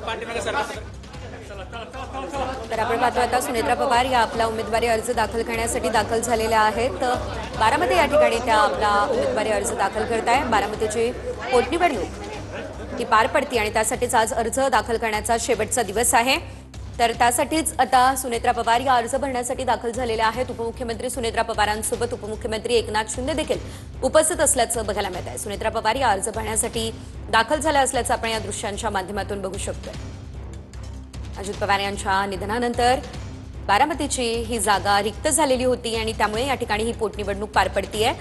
तर आपण पाहतो आता सुनेत्रा पवार या आपला उमेदवारी अर्ज दाखल करण्यासाठी दाखल झालेल्या आहेत। बारामती या ठिकाणी त्या आपला उमेदवारी अर्ज दाखल करत आहे। बारामतीची पोटनिवडणूक ही पार पडती आणि त्यासाठीच आज अर्ज दाखल करण्याचा शेवटचा दिवस आहे। तर त्यासाठीच आता सुनेत्रा पवार या अर्ज भरण्यासाठी दाखल झालेल्या आहेत। उपमुख्यमंत्री सुनेत्रा पवारांसोबत उपमुख्यमंत्री एकनाथ शिंदे देखील उपस्थित असल्याचं बघायला मिळत आहे। सुनेत्रा पवार या अर्ज भरण्यासाठी दाखल झाल्या असल्याचं आपण या दृश्यांच्या माध्यमातून बघू शकतोय। अजित पवार यांच्या निधनानंतर बारामतीची ही जागा रिक्त झालेली होती आणि त्यामुळे या ठिकाणी ही पोटनिवडणूक पार पडतीये।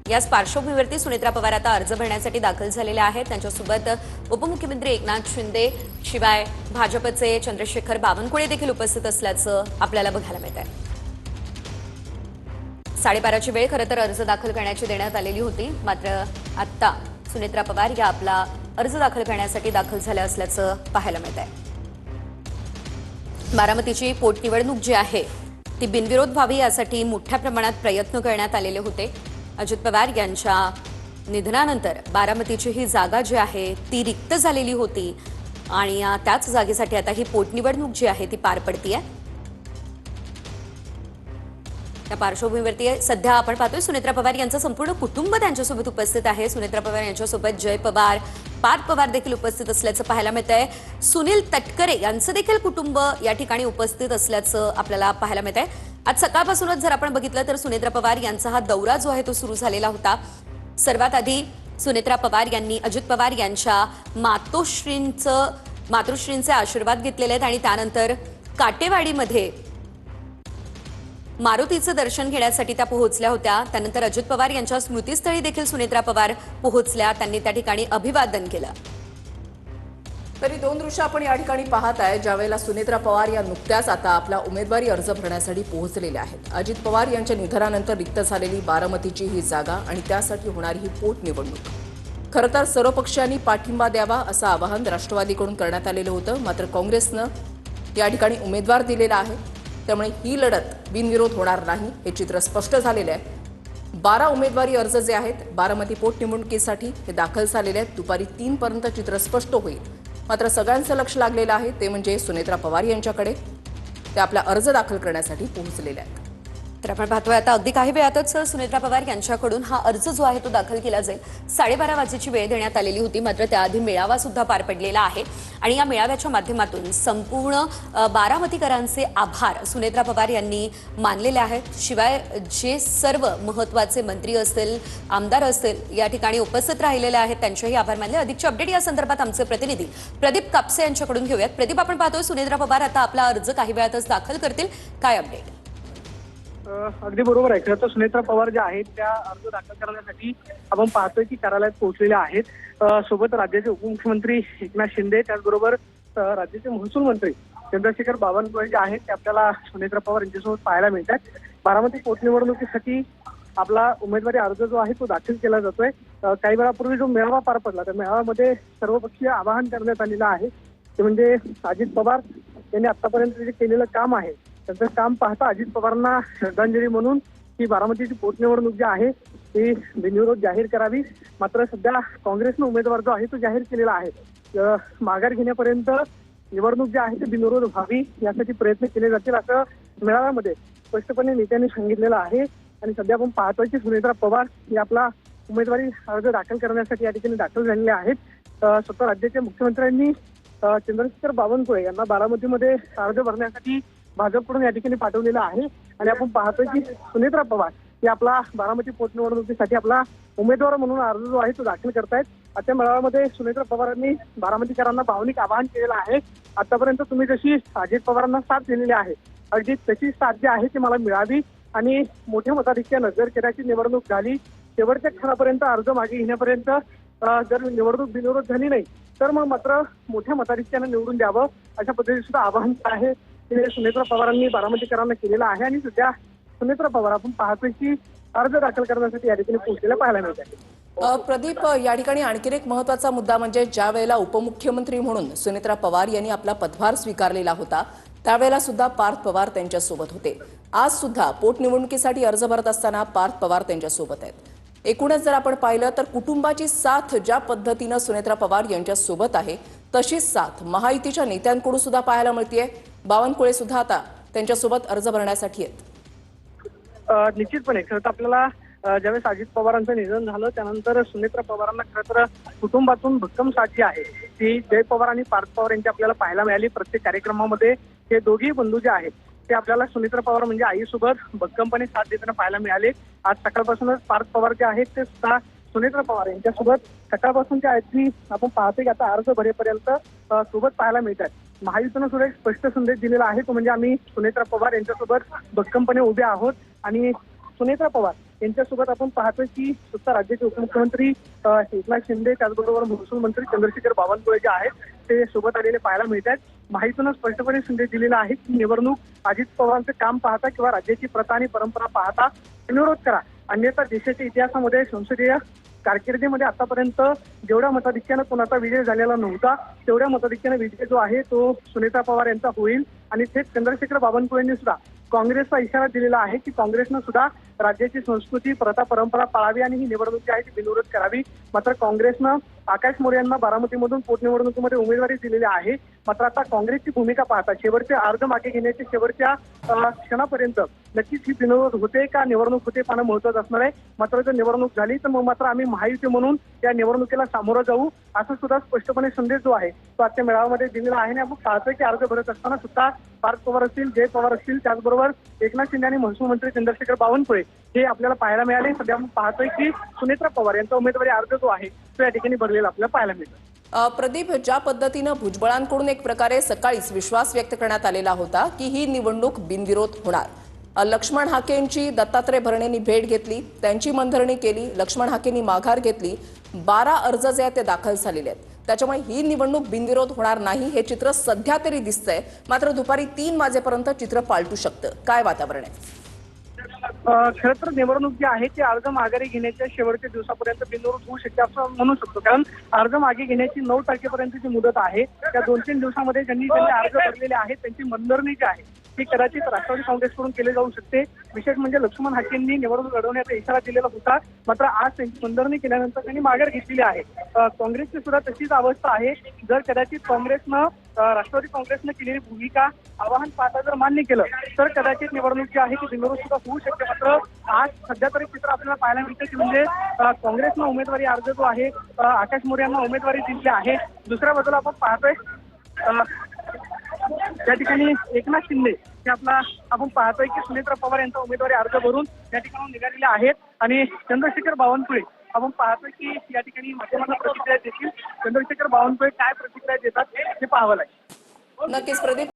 याच पार्श्वभूमीवरती सुनेत्रा पवार आता अर्ज भरण्यासाठी दाखल झालेल्या आहेत। त्यांच्यासोबत उपमुख्यमंत्री एकनाथ शिंदे शिवाय भाजपचे चंद्रशेखर बावनकुळे देखील उपस्थित असल्याचं आपल्याला बघायला मिळत आहे। 12:30ची वेळ खरं तर अर्ज दाखल करण्याची देण्यात आलेली होती, मात्र आता सुनेत्रा पवार या आपला अर्ज दाखल करण्यासाठी दाखल झाल्या असल्याचं पाहायला मिळत आहे। बारामतीची पोटनिवडणूक जी आहे ती बिनविरोध व्हावी यासाठी मोठ्या प्रमाणात प्रयत्न करण्यात आलेले होते। अजित पवार यांच्या निधनानंतर बारामतीची ही जागा जी आहे ती रिक्त झालेली होती आणि त्याच जागेसाठी आता ही पोटनिवडणूक जी आहे ती पार पडतीये। त्या पार्श्वभूमीवरती सध्या आपण पाहतोय सुनेत्रा पवार यांचं संपूर्ण कुटुंब त्यांच्यासोबत उपस्थित आहे। सुनेत्रा पवार यांच्यासोबत जय पवार, पार्थ पवार देखील उपस्थित असल्याचं पाहायला मिळत आहे। सुनील तटकरे यांचं देखील कुटुंब या ठिकाणी उपस्थित असल्याचं आपल्याला पाहायला मिळत आहे। आज सकाळपासूनच जर आपण बघितलं तर सुनेत्रा पवार यांचा हा दौरा जो आहे तो सुरू झालेला होता। सर्वात आधी सुनेत्रा पवार यांनी अजित पवार यांच्या मातोश्रींचे आशीर्वाद घेतलेले आहेत आणि त्यानंतर काटेवाडीमध्ये मारुतीचं दर्शन घेण्यासाठी त्या पोहोचल्या होत्या। त्यानंतर अजित पवार यांच्या स्मृतीस्थळी देखील सुनेत्रा पवार पोहोचल्या, त्यांनी त्या ठिकाणी अभिवादन केलं। तरी दोन दृश्य आपण या ठिकाणी पाहत आहे, ज्यावेळेला सुनेत्रा पवार या नुकत्याच आता आपला उमेदवारी अर्ज भरण्यासाठी पोहोचलेल्या आहेत। अजित पवार यांच्या निधनानंतर रिक्त झालेली बारामतीची ही जागा आणि त्यासाठी होणारी ही पोटनिवडणूक खरं तर सर्व पक्षांनी पाठिंबा द्यावा असं आवाहन राष्ट्रवादीकडून करण्यात आलेलं होतं, मात्र काँग्रेसनं या ठिकाणी उमेदवार दिलेला आहे, त्यामुळे ही लढत बिनविरोध होणार नाही हे चित्र स्पष्ट झालेलं आहे। 12 उमेदवारी अर्ज जे आहेत बारामती पोटनिवडणुकीसाठी हे दाखल झालेले आहेत। दुपारी 3 पर्यंत चित्र स्पष्ट होईल, मात्र सगळ्यांचं लक्ष लागलेलं आहे ते म्हणजे सुनेत्रा पवार यांच्याकडे। ते आपला अर्ज दाखल करण्यासाठी पोहोचलेले आहेत। तर आपण पाहतोय आता अगदी काही वेळातच सुनेत्रा पवार यांच्याकडून हा अर्ज जो आहे तो दाखल केला जाईल। 12:30 वाजेची वेळ देण्यात आलेली होती, मात्र त्याआधी मेळावा सुद्धा पार पडलेला आहे आणि या मेळाव्याच्या माध्यमातून संपूर्ण बारामतीकरांचे आभार सुनेत्रा पवार यांनी मानलेले आहेत। शिवाय जे सर्व महत्त्वाचे मंत्री असतील, आमदार असतील या ठिकाणी उपस्थित राहिलेले आहेत त्यांचेही आभार मानले। अधिकचे अपडेट या संदर्भात आमचे प्रतिनिधी प्रदीप कापसे यांच्याकडून घेऊयात। प्रदीप, आपण पाहतोय सुनेत्रा पवार आता आपला अर्ज काही वेळातच दाखल करतील, काय अपडेट? अगदी बरोबर आहे। खरं तर सुनेत्रा पवार ज्या आहेत त्या अर्ज दाखल करण्यासाठी आपण पाहतोय की कार्यालयात पोहोचलेल्या आहेत। सोबत राज्याचे उपमुख्यमंत्री एकनाथ शिंदे, त्याचबरोबर राज्याचे महसूल मंत्री चंद्रशेखर बावनकुळे जे आहेत ते आपल्याला सुनेत्रा पवार यांच्यासोबत पाहायला मिळतात। बारामती पोटनिवडणुकीसाठी आपला उमेदवारी अर्ज जो आहे तो दाखल केला जातोय। काही वेळापूर्वी जो मेळावा पार पडला त्या मेळाव्यामध्ये सर्वपक्षीय आवाहन करण्यात आलेलं आहे, ते म्हणजे अजित पवार यांनी आतापर्यंत जे केलेलं काम आहे त्यांचं काम पाहता अजित पवारांना श्रद्धांजली म्हणून ही बारामतीची पोटनिवडणूक जी आहे ती बिनविरोध जाहीर करावी। मात्र सध्या काँग्रेसनं उमेदवार जो आहे तो जाहीर केलेला आहे। माघार घेण्यापर्यंत निवडणूक जी आहे ती बिनविरोध व्हावी यासाठी प्रयत्न केले जातील असं मेळाव्यामध्ये स्पष्टपणे नेत्यांनी सांगितलेलं आहे। आणि सध्या आपण पाहतोय की सुनेत्रा पवार हे आपला उमेदवारी अर्ज दाखल करण्यासाठी या ठिकाणी दाखल झालेले आहेत। स्वतः राज्याच्या मुख्यमंत्र्यांनी चंद्रशेखर बावनकुळे यांना बारामतीमध्ये अर्ज भरण्यासाठी भाजपकडून या ठिकाणी पाठवलेलं आहे आणि आपण पाहतोय की सुनेत्रा पवार हे आपला बारामती पोटनिवडणुकीसाठी आपला उमेदवार म्हणून अर्ज जो आहे तो दाखल करतायत। आजच्या मेळाव्यामध्ये सुनेत्रा पवारांनी बारामतीकरांना भावनिक आवाहन केलेलं आहे। आतापर्यंत तुम्ही जशी अजित पवारांना साथ दिलेली आहे अगदी तशी साथ जी आहे ती मला मिळावी आणि मोठ्या मताधिक्यानं जर केराची निवडणूक झाली, शेवटच्या क्षणापर्यंत अर्ज मागे घेण्यापर्यंत जर निवडणूक बिनविरोध झाली नाही तर मग मात्र मोठ्या मताधिक्यानं निवडून द्यावं अशा पद्धतीने सुद्धा आवाहन आहे ते सुनेत्रा पवारांनी बारामतीकरांना केलेलं आहे। आणि सध्या सुनेत्रा पवार आपण पाहतोय की अर्ज दाखल करण्यासाठी या ठिकाणी पोहोचलेल्या पाहायला मिळत आहे। प्रदीप, या ठिकाणी आणखी एक महत्त्वाचा मुद्दा म्हणजे ज्या वेळेला उपमुख्यमंत्री म्हणून सुनेत्रा पवार यांनी आपला पदभार स्वीकारलेला होता त्यावेळेला सुद्धा पार्थ पवार त्यांच्यासोबत होते। आज सुद्धा पोटनिवडणुकीसाठी अर्ज भरत असताना पार्थ पवार त्यांच्यासोबत आहेत। एकूणच जर आपण पाहिलं तर कुटुंबाची साथ ज्या पद्धतीनं सुनेत्रा पवार यांच्यासोबत आहे तशीच साथ महायुतीच्या नेत्यांकडून सुद्धा पाहायला मिळतेय। बावनकुळे सुद्धा आता त्यांच्यासोबत अर्ज भरण्यासाठी आहेत। निश्चितपणे खरं तर आपल्याला ज्यावेळेस अजित पवारांचं निधन झालं त्यानंतर सुनेत्रा पवारांना खरं तर कुटुंबातून भक्कम साथ जी आहे ती जय पवार आणि पार्थ पवार यांची आपल्याला पाहायला मिळाली। प्रत्येक कार्यक्रमामध्ये हे दोघी बंधू जे आहेत ते आपल्याला सुनेत्रा पवार म्हणजे आईसोबत भक्कमपणे साथ देताना पाहायला मिळाले। आज सकाळपासूनच पार्थ पवार जे आहेत ते सुद्धा सुनेत्रा पवार यांच्यासोबत सकाळपासूनच्या अगदी आपण पाहतोय की आता अर्ज भरेपर्यंत सोबत पाहायला मिळतात। महायुतीनं सुद्धा एक स्पष्ट संदेश दिलेला आहे तो म्हणजे आम्ही सुनेत्रा पवार यांच्यासोबत भक्कमपणे उभे आहोत आणि सुनेत्रा पवार यांच्यासोबत आपण पाहतोय की स्वतः राज्याचे उपमुख्यमंत्री एकनाथ शिंदे त्याचबरोबर महसूल मंत्री चंद्रशेखर बावनकुळे जे आहेत ते सोबत आलेले पाहायला मिळतात। माहितीनं स्पष्टपणे संदेश दिलेला आहे की निवडणूक अजित पवारांचं काम पाहता किंवा राज्याची प्रथा आणि परंपरा पाहता विरोध करा, अन्यथा देशाच्या इतिहासामध्ये संसदीय कारकिर्दीमध्ये आतापर्यंत जेवढ्या मताधिक्यानं कोणाचा विजय झालेला नव्हता तेवढ्या मताधिक्यानं विजय जो आहे तो सुनेत्रा पवार यांचा होईल। आणि थेट चंद्रशेखर बावनकुळेंनी सुद्धा काँग्रेसचा इशारा दिलेला आहे की काँग्रेसनं सुद्धा राज्याची संस्कृती प्रथा परंपरा पाळावी आणि ही निवडणूक जी आहे ती बिनविरोध करावी। मात्र काँग्रेसनं आकाश मोरे यांना बारामतीमधून पोटनिवडणुकीमध्ये उमेदवारी दिलेली आहे। मात्र आता काँग्रेसची भूमिका पाहता शेवटचे अर्ज मागे घेण्याचे शेवटच्या क्षणापर्यंत नक्कीच ही बिनविरोध होते का निवडणूक होते पाहणं महत्त्वाचं असणार आहे। मात्र जर निवडणूक झाली तर मग मात्र आम्ही महायुती म्हणून या निवडणुकीला सामोरं जाऊ असं सुद्धा स्पष्टपणे संदेश जो आहे तो आजच्या मेळाव्यामध्ये दिलेला आहे। आणि आपण पाहतोय की अर्ज भरत असताना सुद्धा पार्थ पवार असतील जय पवार असतील त्याचबरोबर एकनाथ शिंदे आणि महसूल मंत्री चंद्रशेखर बावनकुळे हे आपल्याला पाहायला मिळाले। सध्या आपण पाहतोय की सुनेत्रा पवार यांचा उमेदवारी अर्ज जो आहे तो या ठिकाणी भरलेला आपल्याला पाहायला मिळतो। प्रदीप, ज्या पद्धतीनं भुजबळांकडून एक प्रकारे सकाळीच विश्वास व्यक्त करण्यात आलेला होता की ही निवडणूक बिनविरोध होणार, लक्ष्मण हाकेंची दत्तात्रय भरणेंनी भेट घेतली, त्यांची मनधरणी केली, लक्ष्मण हाकेंनी माघार घेतली, 12 अर्ज जे आहेत ते दाखल झालेले आहेत, त्याच्यामुळे ही निवडणूक बिनविरोध होणार नाही हे चित्र सध्या तरी दिसतंय। मात्र दुपारी 3 वाजेपर्यंत चित्र पालटू शकतं, काय वातावरण आहे? खरं तर निवडणूक जी आहे ती अर्ज माघारी घेण्याच्या शेवटच्या दिवसापर्यंत बिनविरोध होऊ शकते असं म्हणू शकतो। कारण अर्ज मागे घेण्याची 9 तारखेपर्यंतची मुदत आहे। त्या 2-3 दिवसामध्ये ज्यांनी अर्ज भरलेले आहेत त्यांची मनधरणी जी आहे ती कदाचित राष्ट्रवादी काँग्रेसकडून केली जाऊ शकते। विशेष म्हणजे लक्ष्मण हाकेंनी निवडणूक लढवण्याचा इशारा दिलेला होता, मात्र आज त्यांची मनधरणी केल्यानंतर त्यांनी माघार घेतलेली आहे। काँग्रेसची सुद्धा तशीच अवस्था आहे। जर कदाचित काँग्रेसनं राष्ट्रवादी काँग्रेसनं केलेली भूमिका आवाहन पाहता जर मान्य केलं तर कदाचित निवडणूक जी आहे ती बिनविरोध सुद्धा होऊ शकते। मात्र आज सध्या तरी चित्र आपल्याला पाहायला मिळतं की म्हणजे काँग्रेसनं उमेदवारी अर्ज जो आहे आकाश मोरे यांना उमेदवारी दिली आहे। दुसऱ्या बाजूला आपण पाहतोय त्या ठिकाणी एकनाथ शिंदे हे आपण पाहतोय की सुनेत्रा पवार यांचा उमेदवारी अर्ज भरून या ठिकाणी निघालेले आहेत। आणि चंद्रशेखर बावनकुळे आपण पाहतोय की या ठिकाणी माध्यमांना प्रतिक्रिया देतील। चंद्रशेखर बावनकुळे काय प्रतिक्रिया देतात हे पाहावं लागेल। नक्कीच प्रदीप।